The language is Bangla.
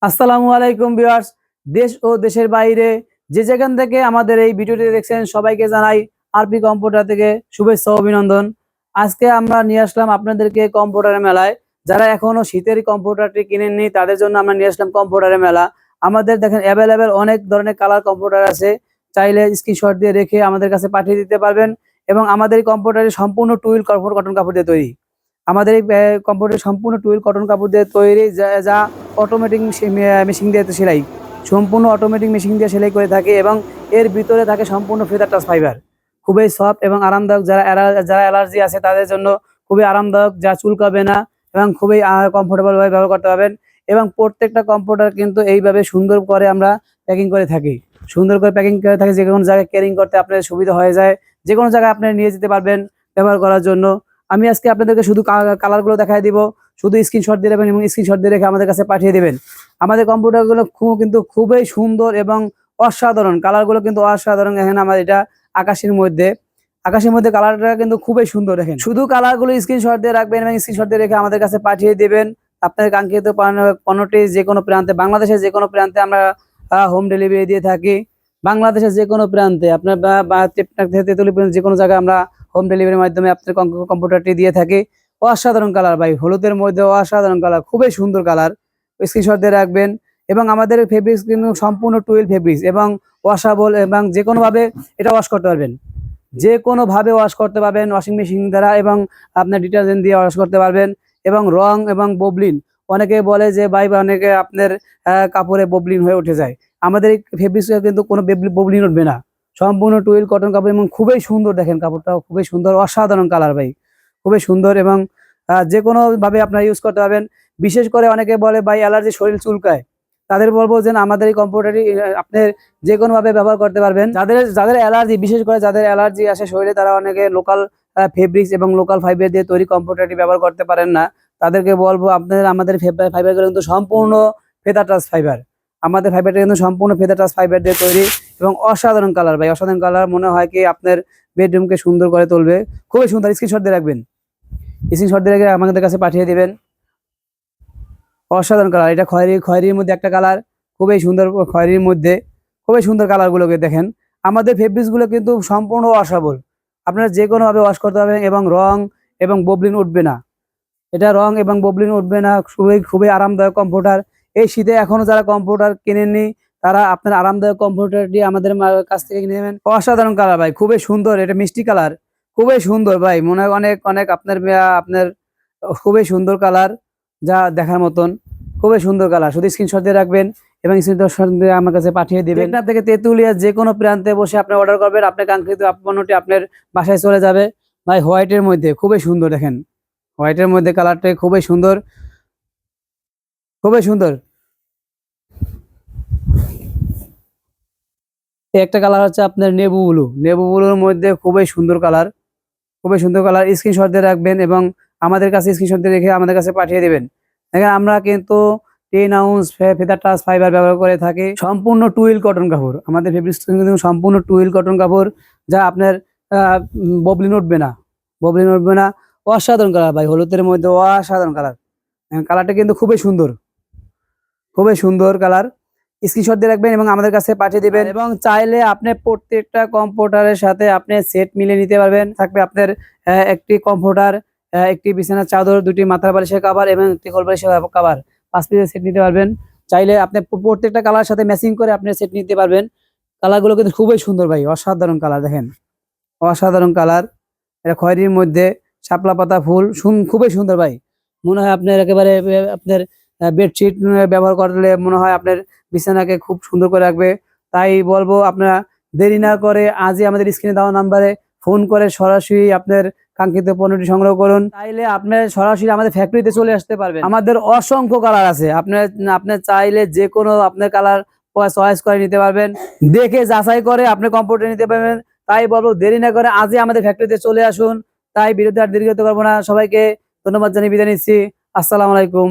আসসালামু আলাইকুম ভিউয়ার্স। দেশ ও দেশের বাইরে যে যেখান থেকে আমাদের এই ভিডিওটি দেখছেন সবাইকে জানাই আরপি কম্পিউটার থেকে শুভেচ্ছা ও অভিনন্দন। আজকে আমরা নিয়ে আসলাম আপনাদেরকে কম্পিউটারের মেলায়। যারা এখনো শীতের কম্পিউটারটি কিনেননি তাদের জন্য আমরা নিয়ে আসলাম কম্পিউটারের মেলা। আমাদের দেখেন অ্যাভেলেবেল অনেক ধরনের কালার কম্পিউটার আছে। চাইলে স্ক্রিনশট দিয়ে রেখে আমাদের কাছে পাঠিয়ে দিতে পারবেন। এবং আমাদের এই কম্পিউটারটি সম্পূর্ণ টুইল কটন কাপড় দিয়ে তৈরি। আমাদের এই কম্পিউটার সম্পূর্ণ টুইল কটন কাপড় দিয়ে তৈরি, যা যা অটোমেটিক মেশিন দিয়ে সেলাই, সম্পূর্ণ অটোমেটিক মেশিন দিয়ে সেলাই করে থাকে। এবং এর ভিতরে থাকে সম্পূর্ণ ফেদার টাচ ফাইবার, খুবই সফট এবং আরামদায়ক। যারা অ্যালার্জি আছে তাদের জন্য খুবই আরামদায়ক, যা চুলকাবে না এবং খুবই কমফোর্টেবল ভাবে ব্যবহার করতে পারবেন। এবং প্রত্যেকটা কম্পিউটার কিন্তু এইভাবে সুন্দর করে আমরা প্যাকিং করে থাকি, সুন্দর করে প্যাকিং করে থাকি, যে কোনো জায়গায় ক্যারিং করতে আপনার সুবিধা হয়ে যায়, যে কোনো জায়গায় আপনি নিয়ে যেতে পারবেন ব্যবহার করার জন্য। আমি আজকে আপনাদেরকে শুধু কালারগুলো দেখাই দিব, শুধু স্ক্রিনশট দিয়ে দেবেন এবং স্ক্রিনশট দিয়ে রেখে আমাদের কাছে পাঠিয়ে দিবেন। আমাদের কম্পিউটারগুলো কিন্তু খুবই সুন্দর এবং অসাধারণ, কালারগুলো কিন্তু অসাধারণ। এখানে আমার এটা আকাশের মধ্যে কালারটা কিন্তু খুবই সুন্দর। দেখেন, শুধু কালারগুলো স্ক্রিনশট দিয়ে রাখবেন এবং স্ক্রিনশট দিয়ে রেখে আমাদের কাছে পাঠিয়ে দিবেন। আপনার কাঙ্ক্ষিত পণ্যটি যে কোনো প্রান্তে, বাংলাদেশের যে কোনো প্রান্তে আমরা হোম ডেলিভারি দিয়ে থাকি। বাংলাদেশের যে কোনো প্রান্তে আপনার তেতুলি পর্যন্ত যে কোনো জায়গায় আমরা হোম ডেলিভারির মাধ্যমে আপনার কম্পিউটারটি দিয়ে থাকি। অসাধারণ কালার ভাই, হলুদের মধ্যে অসাধারণ কালার, খুবই সুন্দর কালার। স্ক্রিনশট দিয়ে রাখবেন। এবং আমাদের ফেব্রিক্স কিন্তু সম্পূর্ণ টুইল ফেব্রিক্স এবং ওয়াশেবল, এবং যে কোনোভাবে এটা ওয়াশ করতে পারবেন, যে কোনোভাবে ওয়াশ করতে পারবেন ওয়াশিং মেশিন দ্বারা, এবং আপনার ডিটারজেন্ট দিয়ে ওয়াশ করতে পারবেন। এবং রং এবং ববলিন, অনেকে বলে যে ভাই বা অনেকে আপনার কাপড়ে ববলিন হয়ে উঠে যায়, আমাদের এই ফেব্রিক্স কিন্তু কোনো ববলিন উঠবে না। সম্পূর্ণ টুইল কটন কাপড় এবং খুবই সুন্দর। দেখেন কাপড়টাও খুবই সুন্দর, অসাধারণ কালার ভাই, খুবই সুন্দর। এবং যে কোনো ভাবে আপনারা ইউজ করতে পারবেন। বিশেষ করে অনেকে বলে ভাই অ্যালার্জি, শরীর চুলকায়, তাদের বলবো যে আমাদের এই কম্পিউটারটি আপনি যে কোনো ভাবে ব্যবহার করতে পারবেন। যাদের যাদের অ্যালার্জি, বিশেষ করে যাদের অ্যালার্জি আসে শরীরে, তারা অনেকে লোকাল ফেব্রিক্স এবং লোকাল ফাইবার দিয়ে তৈরি কম্পিউটারটি ব্যবহার করতে পারেন না। তাদেরকে বলবো আপনাদের আমাদের ফাইবারগুলো কিন্তু সম্পূর্ণ ফেদার টাচ ফাইবার। আমাদের ফাইবারটা কিন্তু সম্পূর্ণ ফেদার টাচ ফাইবার দিয়ে তৈরি এবং অসাধারণ কালার ভাই, অসাধারণ কালার। মনে হয় কি আপনার বেডরুমকে সুন্দর করে তুলবে, খুবই সুন্দর। স্ক্রিনশট দিয়ে রাখবেন, স্ক্রিনশট দিয়ে রেখে আমাদের কাছে পাঠিয়ে দিবেন। অসাধারণ কালার, এটা খয়েরির মধ্যে একটা কালার, খুবই সুন্দর। খয়েরির মধ্যে খুবই সুন্দর কালারগুলোকে দেখেন। আমাদের ফেব্রিক্সগুলো কিন্তু সম্পূর্ণ ওয়াশেবল, আপনারা যে কোনোভাবে ওয়াশ করতে পারবেন এবং রং এবং ববলিন উঠবে না। এটা রং এবং ববলিন উঠবে না, খুবই খুবই আরামদায়ক কম্পিউটার। এই শীতে এখনো যারা কম্পিউটার কিনেননি তারা আপনার আরামদায়ক কম্পিউটারটি আমাদের কাছ থেকে কিনে নেবেন। অসাধারণ কালার ভাই, খুবই সুন্দর, এটা মিষ্টি কালার, খুবই সুন্দর ভাই। মনে হয় অনেক অনেক আপনার আপনার খুবই সুন্দর কালার, যা দেখার মতন, খুবই সুন্দর কালার। শুধু স্ক্রিনশট দিয়ে রাখবেন এবং স্ক্রিনশট দিয়ে আমার কাছে পাঠিয়ে দিবেন। আপনার থেকে তেতুলিয়া যে কোনো প্রান্তে বসে আপনি অর্ডার করবেন, আপনার কাঙ্ক্ষিত পণ্যটি আপনার বাসায় চলে যাবে ভাই। হোয়াইটের মধ্যে খুবই সুন্দর, দেখেন হোয়াইটের মধ্যে কালারটা খুবই সুন্দর, খুবই সুন্দর। একটা কালার হচ্ছে আপনার নেভি ব্লুর মধ্যে খুবই সুন্দর কালার, খুবই সুন্দর কালার। স্ক্রিনশট দিয়ে রাখবেন এবং আমাদের কাছে স্ক্রিনশট দিয়ে রেখে আমাদের কাছে পাঠিয়ে দিবেন। দেখেন আমরা কিন্তু 10 আউন্স ফেদার টাচ ফাইবার ব্যবহার করে থাকি, সম্পূর্ণ টুইল কটন কাপড়। আমাদের ফেব্রিক্স কিন্তু সম্পূর্ণ টুইল কটন কাপড়, যা আপনার ববলিন উঠবে না, ববলিন উঠবে না। অসাধারণ কালার ভাই, হলুদের মধ্যে অসাধারণ কালার। কালারটা কিন্তু খুবই সুন্দর, খুবই সুন্দর কালার। স্ক্রিনশট দিয়ে রাখবেন এবং আমাদের কাছে পাঠিয়ে দিবেন। এবং চাইলে আপনি প্রত্যেকটা কম্পিউটারের সাথে আপনি সেট মিলে নিতে পারবেন। থাকবে আপনার একটি কম্পিউটার, একটি বিছানার চাদর, দুটি মাথার বালিশের কভার এবং একটি কোল বালিশের কভার, 5 পিসের সেট নিতে পারবেন। চাইলে আপনি প্রত্যেকটা কালার সাথে ম্যাচিং করে আপনি সেট নিতে পারবেন। কালারগুলো কিন্তু খুবই সুন্দর ভাই, অসাধারণ কালার। দেখেন অসাধারণ কালার, এটা খয়েরির মধ্যে শাপলা পাতা ফুল, খুবই সুন্দর ভাই। মনে হয় আপনার একেবারে আপনার বেডশিট ব্যবহার করলে মনে হয় আপনার বিছানাকে খুব সুন্দর করে রাখবে। তাই বলবো আপনারা দেরি না করে আজই আমাদের স্ক্রিনে দেওয়া নাম্বারে ফোন করে সরাসরি আপনার কাঙ্ক্ষিত পণ্যটি সংগ্রহ করুন। চাইলে আপনার সরাসরি আমাদের ফ্যাক্টরিতে চলে আসতে পারবেন। আমাদের অসংখ্য কালার আছে, আপনার আপনি চাইলে যে কোনো আপনার কালার চয়েস করে নিতে পারবেন, দেখে যাচাই করে আপনি কম্পিউটার নিতে পারবেন। তাই বলবো দেরি না করে আজই আমাদের ফ্যাক্টরিতে চলে আসুন। তাই বিরুদ্ধে আর দীর্ঘত করবো না, সবাইকে ধন্যবাদ জানিয়ে বিদায় নিচ্ছি। আসসালামু আলাইকুম।